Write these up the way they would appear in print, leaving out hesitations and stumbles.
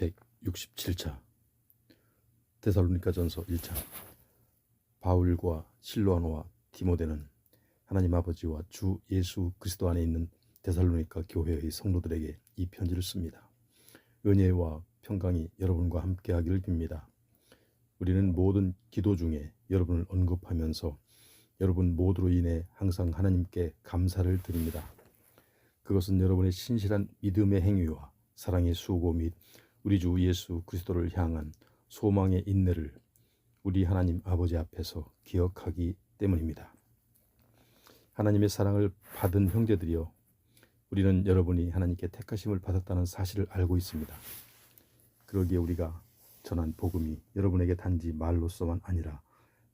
167차 데살로니가전서 1장. 바울과 실로아노와 디모데는 하나님 아버지와 주 예수 그리스도 안에 있는 데살로니가 교회의 성도들에게 이 편지를 씁니다. 은혜와 평강이 여러분과 함께하기를 빕니다. 우리는 모든 기도 중에 여러분을 언급하면서 여러분 모두로 인해 항상 하나님께 감사를 드립니다. 그것은 여러분의 신실한 믿음의 행위와 사랑의 수고 및 우리 주 예수 그리스도를 향한 소망의 인내를 우리 하나님 아버지 앞에서 기억하기 때문입니다. 하나님의 사랑을 받은 형제들이여, 우리는 여러분이 하나님께 택하심을 받았다는 사실을 알고 있습니다. 그러기에 우리가 전한 복음이 여러분에게 단지 말로서만 아니라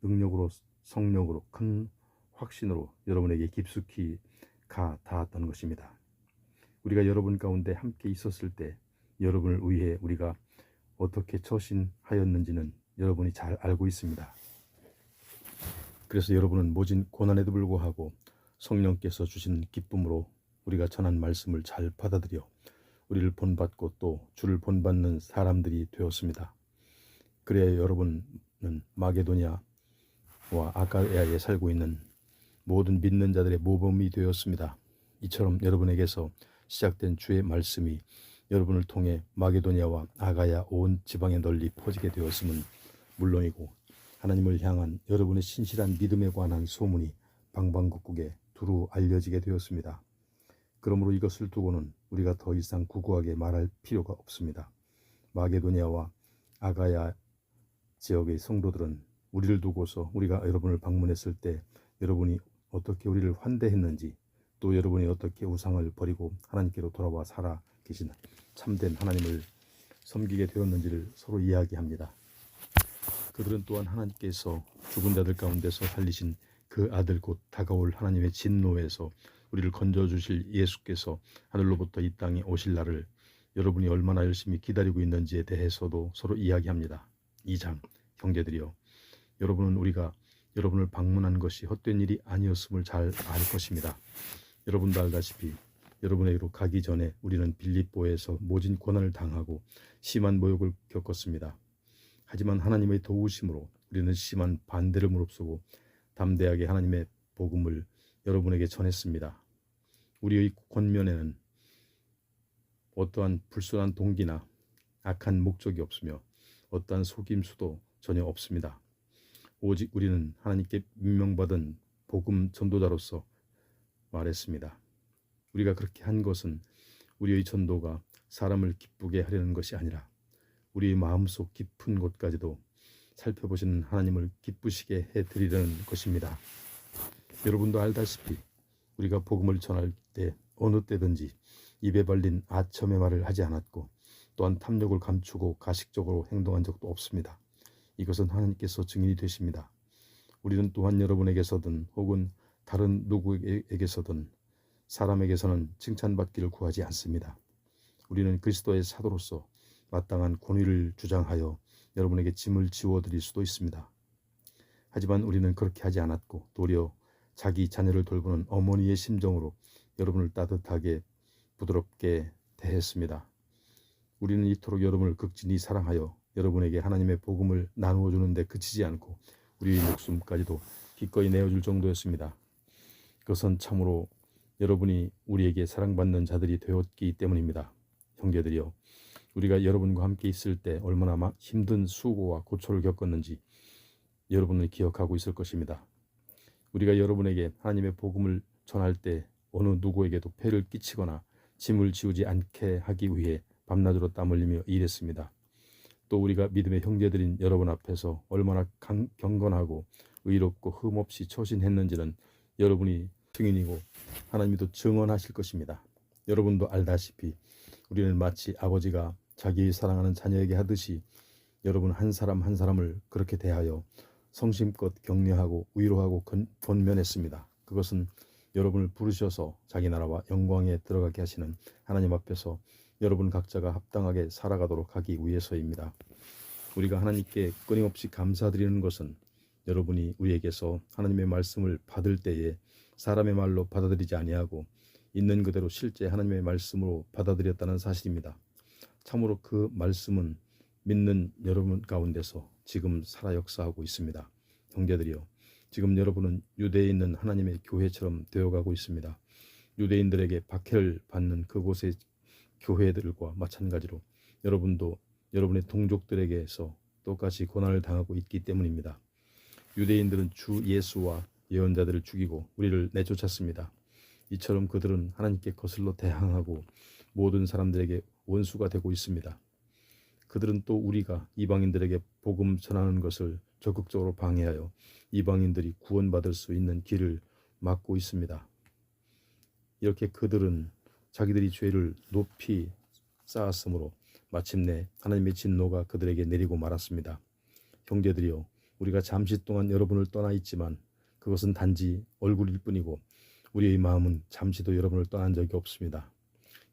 능력으로, 성령으로, 큰 확신으로 여러분에게 깊숙이 가 닿았던 것입니다. 우리가 여러분 가운데 함께 있었을 때 여러분을 위해 우리가 어떻게 처신하였는지는 여러분이 잘 알고 있습니다. 그래서 여러분은 모진 고난에도 불구하고 성령께서 주신 기쁨으로 우리가 전한 말씀을 잘 받아들여 우리를 본받고 또 주를 본받는 사람들이 되었습니다. 그래야 여러분은 마게도냐와 아가야에 살고 있는 모든 믿는 자들의 모범이 되었습니다. 이처럼 여러분에게서 시작된 주의 말씀이 여러분을 통해 마게도냐와 아가야 온 지방에 널리 퍼지게 되었음은 물론이고, 하나님을 향한 여러분의 신실한 믿음에 관한 소문이 방방곡곡에 두루 알려지게 되었습니다. 그러므로 이것을 두고는 우리가 더 이상 구구하게 말할 필요가 없습니다. 마게도냐와 아가야 지역의 성도들은 우리를 두고서 우리가 여러분을 방문했을 때 여러분이 어떻게 우리를 환대했는지, 또 여러분이 어떻게 우상을 버리고 하나님께로 돌아와 살아 계신 참된 하나님을 섬기게 되었는지를 서로 이야기합니다. 그들은 또한 하나님께서 죽은 자들 가운데서 살리신 그 아들 곧 다가올 하나님의 진노에서 우리를 건져주실 예수께서 하늘로부터 이 땅에 오실 날을 여러분이 얼마나 열심히 기다리고 있는지에 대해서도 서로 이야기합니다. 2장. 형제들이여, 여러분은 우리가 여러분을 방문한 것이 헛된 일이 아니었음을 잘 알 것입니다. 여러분도 알다시피 여러분에게로 가기 전에 우리는 빌립보에서 모진 고난을 당하고 심한 모욕을 겪었습니다. 하지만 하나님의 도우심으로 우리는 심한 반대를 무릅쓰고 담대하게 하나님의 복음을 여러분에게 전했습니다. 우리의 권면에는 어떠한 불순한 동기나 악한 목적이 없으며 어떠한 속임수도 전혀 없습니다. 오직 우리는 하나님께 임명받은 복음 전도자로서 말했습니다. 우리가 그렇게 한 것은 우리의 전도가 사람을 기쁘게 하려는 것이 아니라 우리의 마음속 깊은 곳까지도 살펴보시는 하나님을 기쁘시게 해드리려는 것입니다. 여러분도 알다시피 우리가 복음을 전할 때 어느 때든지 입에 발린 아첨의 말을 하지 않았고, 또한 탐욕을 감추고 가식적으로 행동한 적도 없습니다. 이것은 하나님께서 증인이 되십니다. 우리는 또한 여러분에게서든 혹은 다른 누구에게서든 사람에게서는 칭찬받기를 구하지 않습니다. 우리는 그리스도의 사도로서 마땅한 권위를 주장하여 여러분에게 짐을 지워드릴 수도 있습니다. 하지만 우리는 그렇게 하지 않았고, 도리어 자기 자녀를 돌보는 어머니의 심정으로 여러분을 따뜻하게 부드럽게 대했습니다. 우리는 이토록 여러분을 극진히 사랑하여 여러분에게 하나님의 복음을 나누어 주는데 그치지 않고 우리의 목숨까지도 기꺼이 내어줄 정도였습니다. 그것은 참으로 여러분이 우리에게 사랑받는 자들이 되었기 때문입니다. 형제들이여, 우리가 여러분과 함께 있을 때 얼마나 힘든 수고와 고초를 겪었는지 여러분은 기억하고 있을 것입니다. 우리가 여러분에게 하나님의 복음을 전할 때 어느 누구에게도 폐를 끼치거나 짐을 지우지 않게 하기 위해 밤낮으로 땀 흘리며 일했습니다. 또 우리가 믿음의 형제들인 여러분 앞에서 얼마나 경건하고 의롭고 흠없이 처신했는지는 여러분이 증인이고 하나님이 또 증언하실 것입니다. 여러분도 알다시피 우리는 마치 아버지가 자기 사랑하는 자녀에게 하듯이 여러분 한 사람 한 사람을 그렇게 대하여 성심껏 격려하고 위로하고 권면했습니다. 그것은 여러분을 부르셔서 자기 나라와 영광에 들어가게 하시는 하나님 앞에서 여러분 각자가 합당하게 살아가도록 하기 위해서입니다. 우리가 하나님께 끊임없이 감사드리는 것은 여러분이 우리에게서 하나님의 말씀을 받을 때에 사람의 말로 받아들이지 아니하고 있는 그대로 실제 하나님의 말씀으로 받아들였다는 사실입니다. 참으로 그 말씀은 믿는 여러분 가운데서 지금 살아 역사하고 있습니다. 형제들이여, 지금 여러분은 유대에 있는 하나님의 교회처럼 되어가고 있습니다. 유대인들에게 박해를 받는 그곳의 교회들과 마찬가지로 여러분도 여러분의 동족들에게서 똑같이 고난을 당하고 있기 때문입니다. 유대인들은 주 예수와 예언자들을 죽이고 우리를 내쫓았습니다. 이처럼 그들은 하나님께 거슬러 대항하고 모든 사람들에게 원수가 되고 있습니다. 그들은 또 우리가 이방인들에게 복음 전하는 것을 적극적으로 방해하여 이방인들이 구원받을 수 있는 길을 막고 있습니다. 이렇게 그들은 자기들이 죄를 높이 쌓았으므로 마침내 하나님의 진노가 그들에게 내리고 말았습니다. 형제들이여, 우리가 잠시 동안 여러분을 떠나 있지만 그것은 단지 얼굴일 뿐이고 우리의 마음은 잠시도 여러분을 떠난 적이 없습니다.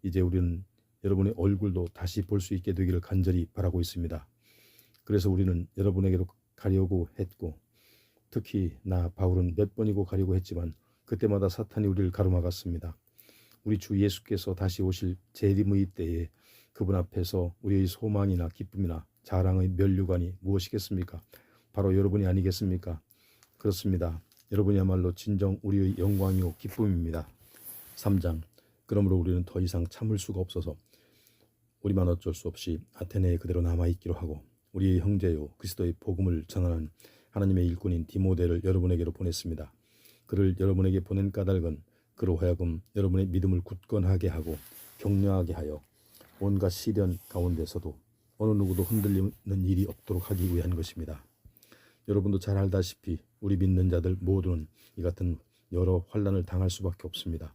이제 우리는 여러분의 얼굴도 다시 볼 수 있게 되기를 간절히 바라고 있습니다. 그래서 우리는 여러분에게로 가려고 했고, 특히 나 바울은 몇 번이고 가려고 했지만 그때마다 사탄이 우리를 가로막았습니다. 우리 주 예수께서 다시 오실 재림의 때에 그분 앞에서 우리의 소망이나 기쁨이나 자랑의 면류관이 무엇이겠습니까? 바로 여러분이 아니겠습니까? 그렇습니다. 여러분이야말로 진정 우리의 영광이요 기쁨입니다. 3장. 그러므로 우리는 더 이상 참을 수가 없어서 우리만 어쩔 수 없이 아테네에 그대로 남아있기로 하고 우리의 형제요 그리스도의 복음을 전하는 하나님의 일꾼인 디모데를 여러분에게로 보냈습니다. 그를 여러분에게 보낸 까닭은 그로 하여금 여러분의 믿음을 굳건하게 하고 격려하게 하여 온갖 시련 가운데서도 어느 누구도 흔들리는 일이 없도록 하기 위한 것입니다. 여러분도 잘 알다시피 우리 믿는 자들 모두는 이 같은 여러 환난을 당할 수밖에 없습니다.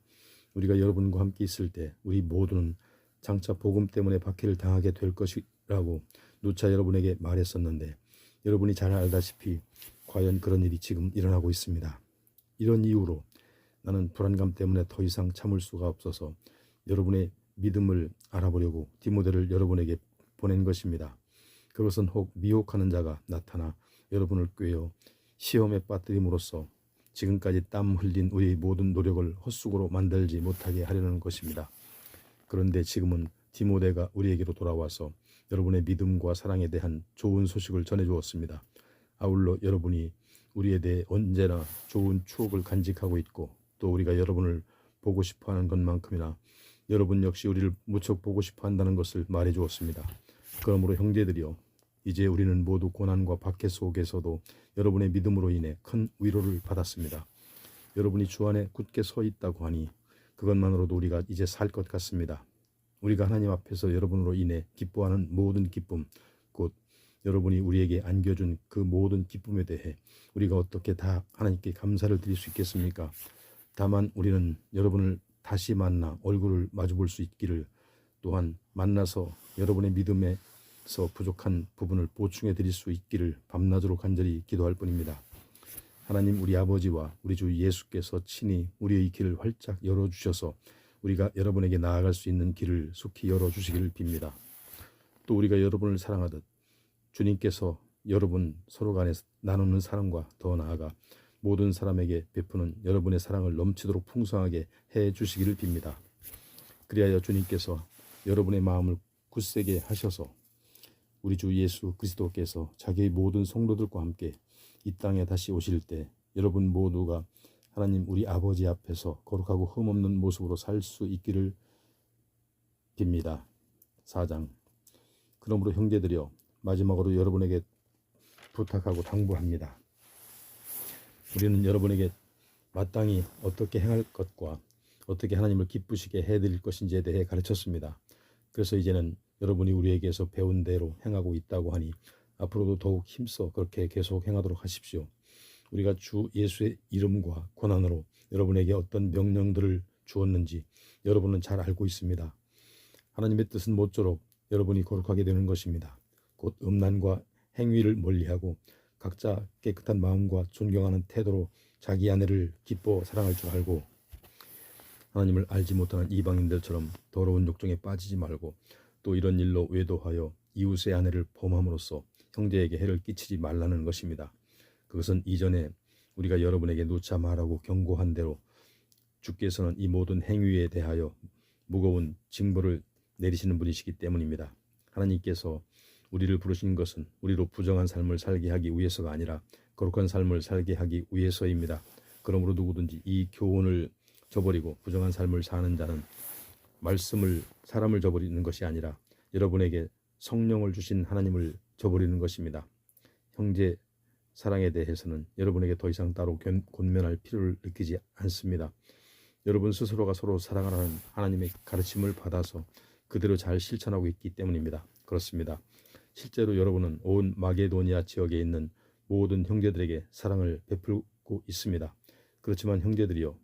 우리가 여러분과 함께 있을 때 우리 모두는 장차 복음 때문에 박해를 당하게 될 것이라고 누차 여러분에게 말했었는데 여러분이 잘 알다시피 과연 그런 일이 지금 일어나고 있습니다. 이런 이유로 나는 불안감 때문에 더 이상 참을 수가 없어서 여러분의 믿음을 알아보려고 디모데를 여러분에게 보낸 것입니다. 그것은 혹 미혹하는 자가 나타나 여러분을 꾀어 시험에 빠뜨림으로써 지금까지 땀 흘린 우리의 모든 노력을 헛수고로 만들지 못하게 하려는 것입니다. 그런데 지금은 디모데가 우리에게로 돌아와서 여러분의 믿음과 사랑에 대한 좋은 소식을 전해주었습니다. 아울러 여러분이 우리에 대해 언제나 좋은 추억을 간직하고 있고 또 우리가 여러분을 보고 싶어하는 것만큼이나 여러분 역시 우리를 무척 보고 싶어 한다는 것을 말해주었습니다. 그러므로 형제들이여, 이제 우리는 모두 고난과 박해 속에서도 여러분의 믿음으로 인해 큰 위로를 받았습니다. 여러분이 주 안에 굳게 서 있다고 하니 그것만으로도 우리가 이제 살 것 같습니다. 우리가 하나님 앞에서 여러분으로 인해 기뻐하는 모든 기쁨, 곧 여러분이 우리에게 안겨준 그 모든 기쁨에 대해 우리가 어떻게 다 하나님께 감사를 드릴 수 있겠습니까? 다만 우리는 여러분을 다시 만나 얼굴을 마주 볼 수 있기를, 또한 만나서 여러분의 믿음에서 부족한 부분을 보충해 드릴 수 있기를 밤낮으로 간절히 기도할 뿐입니다. 하나님 우리 아버지와 우리 주 예수께서 친히 우리의 길을 활짝 열어주셔서 우리가 여러분에게 나아갈 수 있는 길을 속히 열어주시기를 빕니다. 또 우리가 여러분을 사랑하듯 주님께서 여러분 서로 간에 나누는 사랑과 더 나아가 모든 사람에게 베푸는 여러분의 사랑을 넘치도록 풍성하게 해주시기를 빕니다. 그리하여 주님께서 여러분의 마음을 굳세게 하셔서 우리 주 예수 그리스도께서 자기의 모든 성도들과 함께 이 땅에 다시 오실 때 여러분 모두가 하나님 우리 아버지 앞에서 거룩하고 흠없는 모습으로 살 수 있기를 빕니다. 4장. 그러므로 형제들이여, 마지막으로 여러분에게 부탁하고 당부합니다. 우리는 여러분에게 마땅히 어떻게 행할 것과 어떻게 하나님을 기쁘시게 해드릴 것인지에 대해 가르쳤습니다. 그래서 이제는 여러분이 우리에게서 배운 대로 행하고 있다고 하니 앞으로도 더욱 힘써 그렇게 계속 행하도록 하십시오. 우리가 주 예수의 이름과 권한으로 여러분에게 어떤 명령들을 주었는지 여러분은 잘 알고 있습니다. 하나님의 뜻은 모쪼록 여러분이 거룩하게 되는 것입니다. 곧 음란과 행위를 멀리하고 각자 깨끗한 마음과 존경하는 태도로 자기 아내를 기뻐 사랑할 줄 알고 하나님을 알지 못하는 이방인들처럼 더러운 욕정에 빠지지 말고 또 이런 일로 외도하여 이웃의 아내를 범함으로써 형제에게 해를 끼치지 말라는 것입니다. 그것은 이전에 우리가 여러분에게 누차 말하고 경고한 대로 주께서는 이 모든 행위에 대하여 무거운 징벌을 내리시는 분이시기 때문입니다. 하나님께서 우리를 부르신 것은 우리로 부정한 삶을 살게 하기 위해서가 아니라 거룩한 삶을 살게 하기 위해서입니다. 그러므로 누구든지 이 교훈을 저버리고 부정한 삶을 사는 자는 사람을 저버리는 것이 아니라 여러분에게 성령을 주신 하나님을 저버리는 것입니다. 형제 사랑에 대해서는 여러분에게 더 이상 따로 권면할 필요를 느끼지 않습니다. 여러분 스스로가 서로 사랑하라는 하나님의 가르침을 받아서 그대로 잘 실천하고 있기 때문입니다. 그렇습니다. 실제로 여러분은 온 마게도니아 지역에 있는 모든 형제들에게 사랑을 베풀고 있습니다. 그렇지만 형제들이여,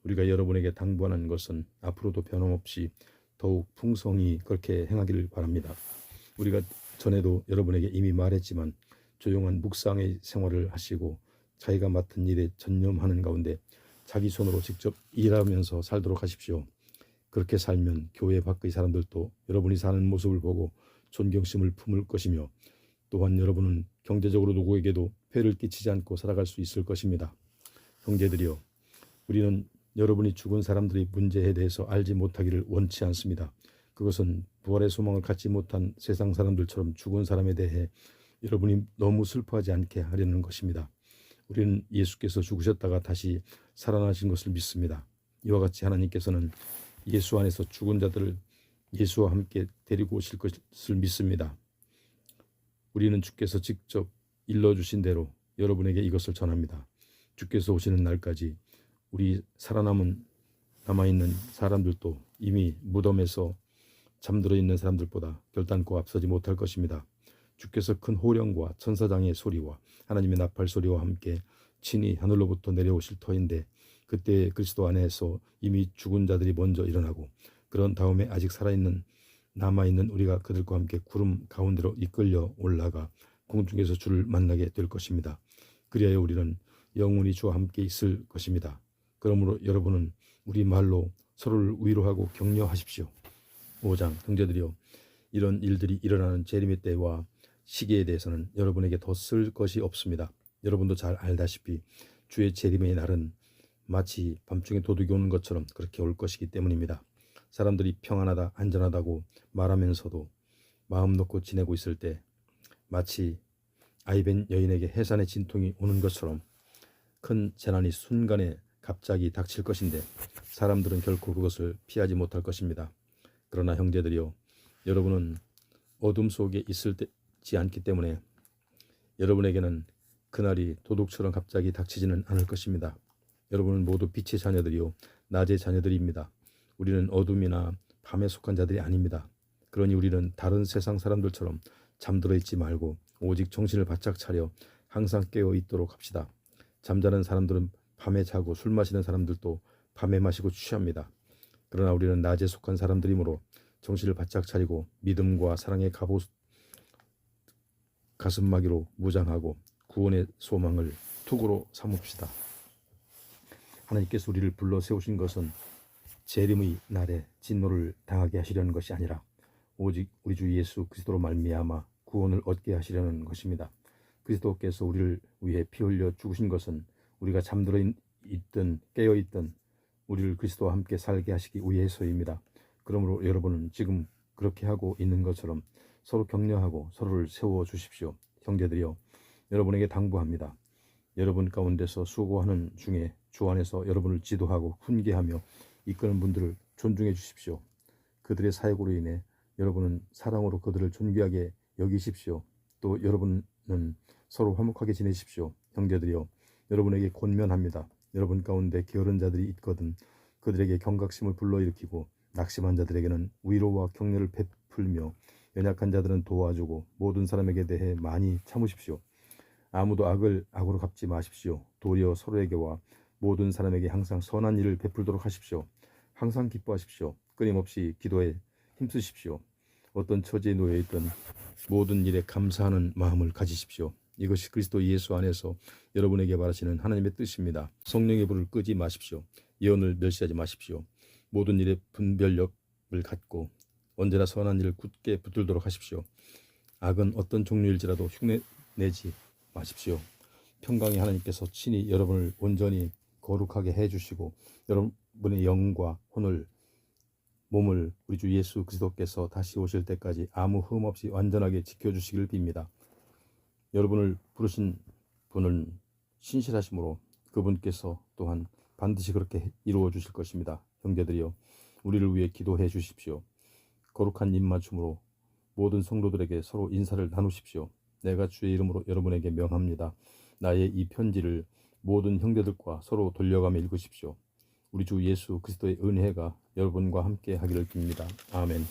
우리가 여러분에게 당부하는 것은 앞으로도 변함없이 더욱 풍성히 그렇게 행하기를 바랍니다. 우리가 전에도 여러분에게 이미 말했지만 조용한 묵상의 생활을 하시고 자기가 맡은 일에 전념하는 가운데 자기 손으로 직접 일하면서 살도록 하십시오. 그렇게 살면 교회 밖의 사람들도 여러분이 사는 모습을 보고 존경심을 품을 것이며 또한 여러분은 경제적으로 누구에게도 폐를 끼치지 않고 살아갈 수 있을 것입니다. 형제들이여, 우리는 여러분이 죽은 사람들의 문제에 대해서 알지 못하기를 원치 않습니다. 그것은 부활의 소망을 갖지 못한 세상 사람들처럼 죽은 사람에 대해 여러분이 너무 슬퍼하지 않게 하려는 것입니다. 우리는 예수께서 죽으셨다가 다시 살아나신 것을 믿습니다. 이와 같이 하나님께서는 예수 안에서 죽은 자들을 예수와 함께 데리고 오실 것을 믿습니다. 우리는 주께서 직접 일러주신 대로 여러분에게 이것을 전합니다. 주께서 오시는 날까지 우리 남아있는 사람들도 이미 무덤에서 잠들어 있는 사람들보다 결단코 앞서지 못할 것입니다. 주께서 큰 호령과 천사장의 소리와 하나님의 나팔 소리와 함께 친히 하늘로부터 내려오실 터인데 그때 그리스도 안에서 이미 죽은 자들이 먼저 일어나고 그런 다음에 아직 남아있는 우리가 그들과 함께 구름 가운데로 이끌려 올라가 공중에서 주를 만나게 될 것입니다. 그리하여 우리는 영원히 주와 함께 있을 것입니다. 그러므로 여러분은 우리 말로 서로를 위로하고 격려하십시오. 5장 형제들이여, 이런 일들이 일어나는 재림의 때와 시기에 대해서는 여러분에게 더 쓸 것이 없습니다. 여러분도 잘 알다시피 주의 재림의 날은 마치 밤중에 도둑이 오는 것처럼 그렇게 올 것이기 때문입니다. 사람들이 평안하다 안전하다고 말하면서도 마음 놓고 지내고 있을 때 마치 아이벤 여인에게 해산의 진통이 오는 것처럼 큰 재난이 순간에 갑자기 닥칠 것인데 사람들은 결코 그것을 피하지 못할 것입니다. 그러나 형제들이여, 여러분은 어둠 속에 있지 않기 때문에 여러분에게는 그날이 도둑처럼 갑자기 닥치지는 않을 것입니다. 여러분은 모두 빛의 자녀들이요 낮의 자녀들입니다. 우리는 어둠이나 밤에 속한 자들이 아닙니다. 그러니 우리는 다른 세상 사람들처럼 잠들어 있지 말고 오직 정신을 바짝 차려 항상 깨어 있도록 합시다. 잠자는 사람들은 밤에 자고 술 마시는 사람들도 밤에 마시고 취합니다. 그러나 우리는 낮에 속한 사람들이므로 정신을 바짝 차리고 믿음과 사랑의 갑옷 가슴막이로 무장하고 구원의 소망을 투구로 삼읍시다. 하나님께서 우리를 불러 세우신 것은 재림의 날에 진노를 당하게 하시려는 것이 아니라 오직 우리 주 예수 그리스도로 말미암아 구원을 얻게 하시려는 것입니다. 그리스도께서 우리를 위해 피 흘려 죽으신 것은 우리가 잠들어 있든 깨어 있든 우리를 그리스도와 함께 살게 하시기 위해서입니다. 그러므로 여러분은 지금 그렇게 하고 있는 것처럼 서로 격려하고 서로를 세워 주십시오. 형제들이여, 여러분에게 당부합니다. 여러분 가운데서 수고하는 중에 주 안에서 여러분을 지도하고 훈계하며 이끄는 분들을 존중해 주십시오. 그들의 사역으로 인해 여러분은 사랑으로 그들을 존귀하게 여기십시오. 또 여러분은 서로 화목하게 지내십시오. 형제들이여, 여러분에게 권면합니다. 여러분 가운데 게으른 자들이 있거든 그들에게 경각심을 불러일으키고 낙심한 자들에게는 위로와 격려를 베풀며 연약한 자들은 도와주고 모든 사람에게 대해 많이 참으십시오. 아무도 악을 악으로 갚지 마십시오. 도리어 서로에게와 모든 사람에게 항상 선한 일을 베풀도록 하십시오. 항상 기뻐하십시오. 끊임없이 기도에 힘쓰십시오. 어떤 처지에 놓여 있던 모든 일에 감사하는 마음을 가지십시오. 이것이 그리스도 예수 안에서 여러분에게 바라시는 하나님의 뜻입니다. 성령의 불을 끄지 마십시오. 예언을 멸시하지 마십시오. 모든 일에 분별력을 갖고 언제나 선한 일을 굳게 붙들도록 하십시오. 악은 어떤 종류일지라도 흉내내지 마십시오. 평강의 하나님께서 친히 여러분을 온전히 거룩하게 해주시고 여러분의 영과 혼을 몸을 우리 주 예수 그리스도께서 다시 오실 때까지 아무 흠 없이 완전하게 지켜주시기를 빕니다. 여러분을 부르신 분은 신실하심으로 그분께서 또한 반드시 그렇게 이루어 주실 것입니다. 형제들이여, 우리를 위해 기도해 주십시오. 거룩한 입맞춤으로 모든 성도들에게 서로 인사를 나누십시오. 내가 주의 이름으로 여러분에게 명합니다. 나의 이 편지를 모든 형제들과 서로 돌려가며 읽으십시오. 우리 주 예수 그리스도의 은혜가 여러분과 함께 하기를 빕니다. 아멘.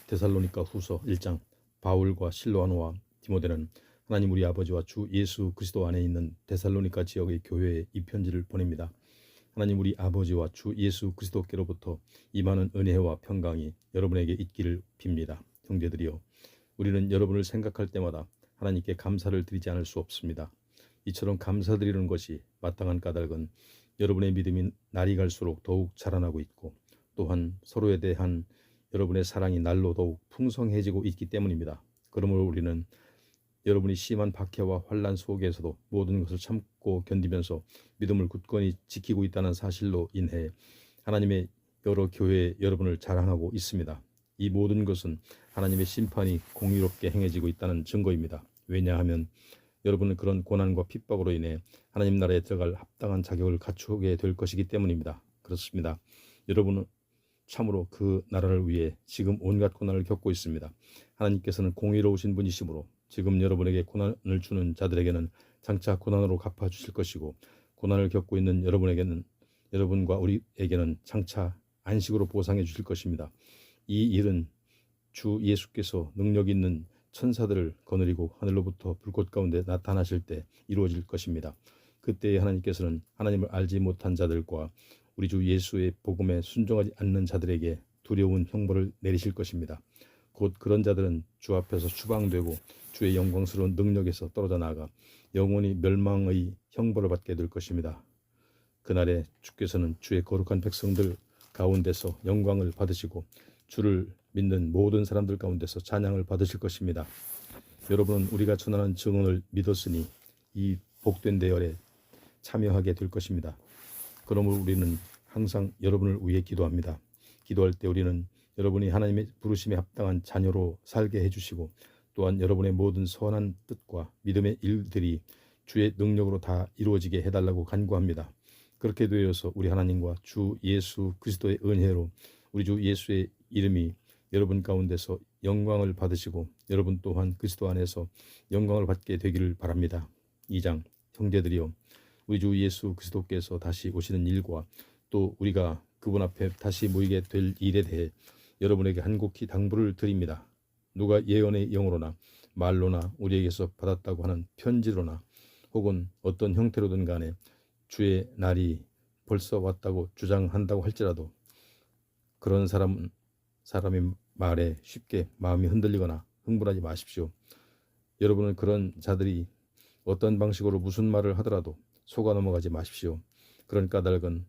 데살로니가 후서 1장. 바울과 실로아노와 디모데는 하나님 우리 아버지와 주 예수 그리스도 안에 있는 데살로니가 지역의 교회에 이 편지를 보냅니다. 하나님 우리 아버지와 주 예수 그리스도께로부터 임하는 은혜와 평강이 여러분에게 있기를 빕니다. 형제들이여, 우리는 여러분을 생각할 때마다 하나님께 감사를 드리지 않을 수 없습니다. 이처럼 감사드리는 것이 마땅한 까닭은 여러분의 믿음이 날이 갈수록 더욱 자라나고 있고, 또한 서로에 대한 여러분의 사랑이 날로 더욱 풍성해지고 있기 때문입니다. 그러므로 우리는 여러분이 심한 박해와 환난 속에서도 모든 것을 참고 견디면서 믿음을 굳건히 지키고 있다는 사실로 인해 하나님의 여러 교회에 여러분을 자랑하고 있습니다. 이 모든 것은 하나님의 심판이 공의롭게 행해지고 있다는 증거입니다. 왜냐하면 여러분은 그런 고난과 핍박으로 인해 하나님 나라에 들어갈 합당한 자격을 갖추게 될 것이기 때문입니다. 그렇습니다. 여러분은 참으로 그 나라를 위해 지금 온갖 고난을 겪고 있습니다. 하나님께서는 공의로우신 분이시므로 지금 여러분에게 고난을 주는 자들에게는 장차 고난으로 갚아주실 것이고, 고난을 겪고 있는 여러분과 우리에게는 장차 안식으로 보상해 주실 것입니다. 이 일은 주 예수께서 능력 있는 천사들을 거느리고 하늘로부터 불꽃 가운데 나타나실 때 이루어질 것입니다. 그때에 하나님께서는 하나님을 알지 못한 자들과 우리 주 예수의 복음에 순종하지 않는 자들에게 두려운 형벌을 내리실 것입니다. 곧 그런 자들은 주 앞에서 추방되고 주의 영광스러운 능력에서 떨어져 나가 영원히 멸망의 형벌을 받게 될 것입니다. 그날에 주께서는 주의 거룩한 백성들 가운데서 영광을 받으시고 주를 믿는 모든 사람들 가운데서 찬양을 받으실 것입니다. 여러분은 우리가 전하는 증언을 믿었으니 이 복된 대열에 참여하게 될 것입니다. 그러므로 우리는 항상 여러분을 위해 기도합니다. 기도할 때 우리는 여러분이 하나님의 부르심에 합당한 자녀로 살게 해주시고, 또한 여러분의 모든 선한 뜻과 믿음의 일들이 주의 능력으로 다 이루어지게 해달라고 간구합니다. 그렇게 되어서 우리 하나님과 주 예수 그리스도의 은혜로 우리 주 예수의 이름이 여러분 가운데서 영광을 받으시고 여러분 또한 그리스도 안에서 영광을 받게 되기를 바랍니다. 2장. 형제들이여, 우리 주 예수 그리스도께서 다시 오시는 일과 또 우리가 그분 앞에 다시 모이게 될 일에 대해 여러분에게 간곡히 당부를 드립니다. 누가 예언의 영으로나 말로나 우리에게서 받았다고 하는 편지로나 혹은 어떤 형태로든 간에 주의 날이 벌써 왔다고 주장한다고 할지라도 그런 사람의 말에 쉽게 마음이 흔들리거나 흥분하지 마십시오. 여러분은 그런 자들이 어떤 방식으로 무슨 말을 하더라도 속아 넘어가지 마십시오. 그런 까닭은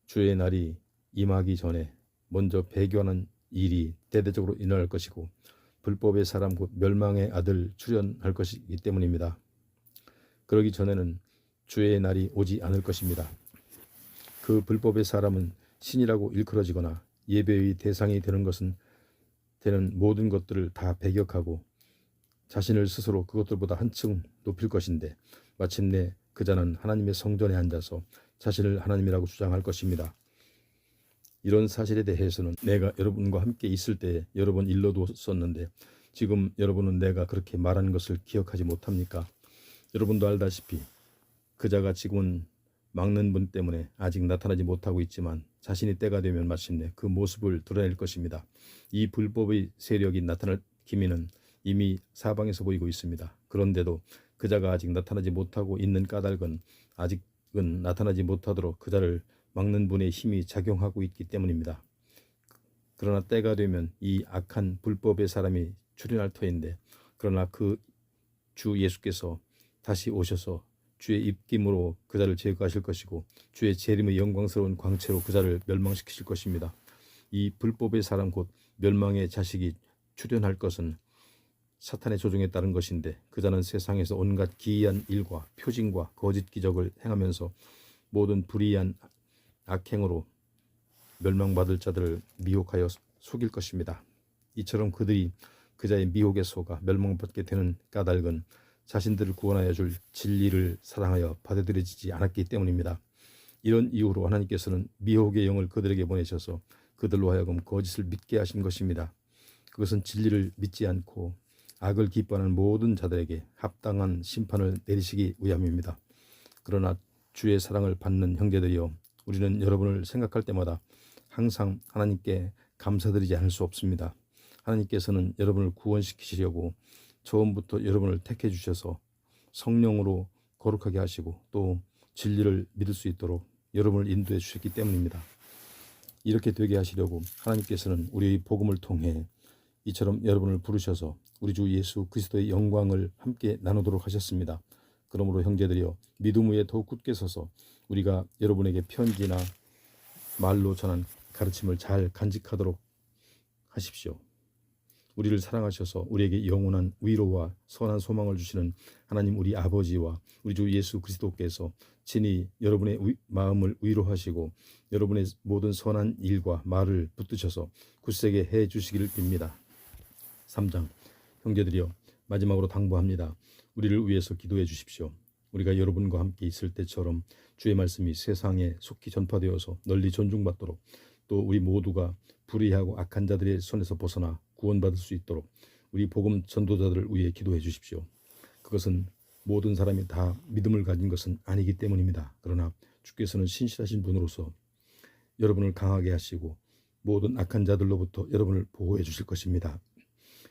주의 날이 임하기 전에 먼저 배교하는 일이 대대적으로 일어날 것이고 불법의 사람 곧 멸망의 아들 출현할 것이기 때문입니다. 그러기 전에는 주의 날이 오지 않을 것입니다. 그 불법의 사람은 신이라고 일컬어지거나 예배의 대상이 되는 모든 것들을 다 배격하고 자신을 스스로 그것들보다 한층 높일 것인데 마침내 그 자는 하나님의 성전에 앉아서 자신을 하나님이라고 주장할 것입니다. 이런 사실에 대해서는 내가 여러분과 함께 있을 때 여러 번 일러두었었는데 지금 여러분은 내가 그렇게 말한 것을 기억하지 못합니까? 여러분도 알다시피 그 자가 지금은 막는 분 때문에 아직 나타나지 못하고 있지만 자신이 때가 되면 마침내 그 모습을 드러낼 것입니다. 이 불법의 세력이 나타날 기미는 이미 사방에서 보이고 있습니다. 그런데도 그 자가 아직 나타나지 못하고 있는 까닭은 아직은 나타나지 못하도록 그 자를 막는 분의 힘이 작용하고 있기 때문입니다. 그러나 때가 되면 이 악한 불법의 사람이 출현할 터인데 그러나 그 주 예수께서 다시 오셔서 주의 입김으로 그 자를 제거하실 것이고 주의 재림의 영광스러운 광채로 그 자를 멸망시키실 것입니다. 이 불법의 사람 곧 멸망의 자식이 출현할 것은 사탄의 조종에 따른 것인데 그 자는 세상에서 온갖 기이한 일과 표징과 거짓 기적을 행하면서 모든 불의한 악행으로 멸망받을 자들을 미혹하여 속일 것입니다. 이처럼 그들이 그자의 미혹에 속아 멸망받게 되는 까닭은 자신들을 구원하여 줄 진리를 사랑하여 받아들여지지 않았기 때문입니다. 이런 이유로 하나님께서는 미혹의 영을 그들에게 보내셔서 그들로 하여금 거짓을 믿게 하신 것입니다. 그것은 진리를 믿지 않고 악을 기뻐하는 모든 자들에게 합당한 심판을 내리시기 위함입니다. 그러나 주의 사랑을 받는 형제들이여, 우리는 여러분을 생각할 때마다 항상 하나님께 감사드리지 않을 수 없습니다. 하나님께서는 여러분을 구원시키시려고 처음부터 여러분을 택해 주셔서 성령으로 거룩하게 하시고 또 진리를 믿을 수 있도록 여러분을 인도해 주셨기 때문입니다. 이렇게 되게 하시려고 하나님께서는 우리의 복음을 통해 이처럼 여러분을 부르셔서 우리 주 예수 그리스도의 영광을 함께 나누도록 하셨습니다. 그러므로 형제들이여, 믿음 위에 더욱 굳게 서서 우리가 여러분에게 편지나 말로 전한 가르침을 잘 간직하도록 하십시오. 우리를 사랑하셔서 우리에게 영원한 위로와 선한 소망을 주시는 하나님 우리 아버지와 우리 주 예수 그리스도께서 친히 여러분의 마음을 위로하시고 여러분의 모든 선한 일과 말을 붙드셔서 굳세게 해 주시기를 빕니다. 3장. 형제들이여, 마지막으로 당부합니다. 우리를 위해서 기도해 주십시오. 우리가 여러분과 함께 있을 때처럼 주의 말씀이 세상에 속히 전파되어서 널리 존중받도록, 또 우리 모두가 불의하고 악한 자들의 손에서 벗어나 구원받을 수 있도록 우리 복음 전도자들을 위해 기도해 주십시오. 그것은 모든 사람이 다 믿음을 가진 것은 아니기 때문입니다. 그러나 주께서는 신실하신 분으로서 여러분을 강하게 하시고 모든 악한 자들로부터 여러분을 보호해 주실 것입니다.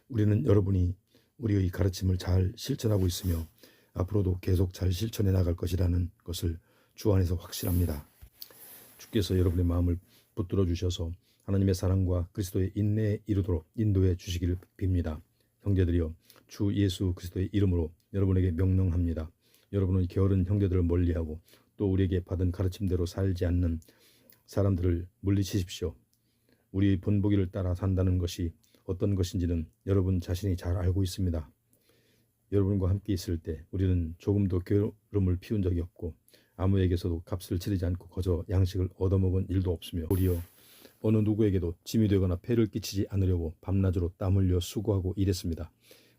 우리는 여러분이 우리의 가르침을 잘 실천하고 있으며 앞으로도 계속 잘 실천해 나갈 것이라는 것을 주 안에서 확신합니다. 주께서 여러분의 마음을 붙들어 주셔서 하나님의 사랑과 그리스도의 인내에 이르도록 인도해 주시기를 빕니다. 형제들이여, 주 예수 그리스도의 이름으로 여러분에게 명령합니다. 여러분은 게으른 형제들을 멀리하고 또 우리에게 받은 가르침대로 살지 않는 사람들을 물리치십시오. 우리의 본보기를 따라 산다는 것이 어떤 것인지는 여러분 자신이 잘 알고 있습니다. 여러분과 함께 있을 때 우리는 조금도 게으름을 피운 적이 없고 아무에게서도 값을 치르지 않고 거저 양식을 얻어먹은 일도 없으며 도리어 어느 누구에게도 짐이 되거나 폐를 끼치지 않으려고 밤낮으로 땀 흘려 수고하고 일했습니다.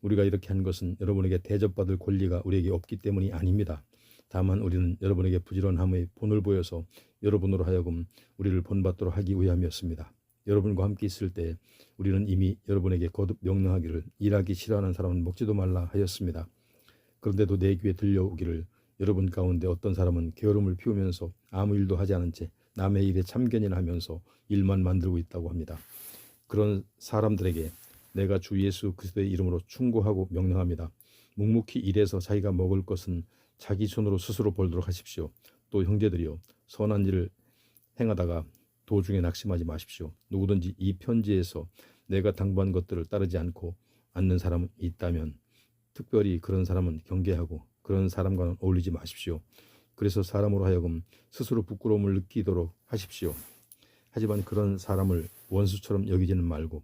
우리가 이렇게 한 것은 여러분에게 대접받을 권리가 우리에게 없기 때문이 아닙니다. 다만 우리는 여러분에게 부지런함의 본을 보여서 여러분으로 하여금 우리를 본받도록 하기 위함이었습니다. 여러분과 함께 있을 때 우리는 이미 여러분에게 거듭 명령하기를 일하기 싫어하는 사람은 먹지도 말라 하였습니다. 그런데도 내 귀에 들려오기를 여러분 가운데 어떤 사람은 게으름을 피우면서 아무 일도 하지 않은 채 남의 일에 참견이나 하면서 일만 만들고 있다고 합니다. 그런 사람들에게 내가 주 예수 그리스도의 이름으로 충고하고 명령합니다. 묵묵히 일해서 자기가 먹을 것은 자기 손으로 스스로 벌도록 하십시오. 또 형제들이여, 선한 일을 행하다가 도중에 낙심하지 마십시오. 누구든지 이 편지에서 내가 당부한 것들을 따르지 않는 사람이 있다면 특별히 그런 사람은 경계하고 그런 사람과는 어울리지 마십시오. 그래서 사람으로 하여금 스스로 부끄러움을 느끼도록 하십시오. 하지만 그런 사람을 원수처럼 여기지는 말고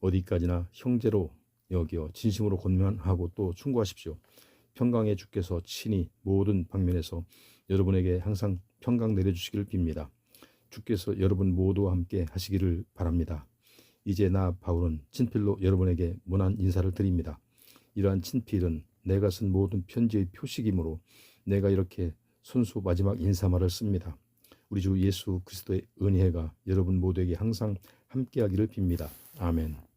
어디까지나 형제로 여겨 진심으로 권면하고 또 충고하십시오. 평강의 주께서 친히 모든 방면에서 여러분에게 항상 평강 내려주시기를 빕니다. 주께서 여러분 모두와 함께 하시기를 바랍니다. 이제 나 바울은 친필로 여러분에게 문안 인사를 드립니다. 이러한 친필은 내가 쓴 모든 편지의 표식이므로 내가 이렇게 순수 마지막 인사말을 씁니다. 우리 주 예수 그리스도의 은혜가 여러분 모두에게 항상 함께하기를 빕니다. 아멘.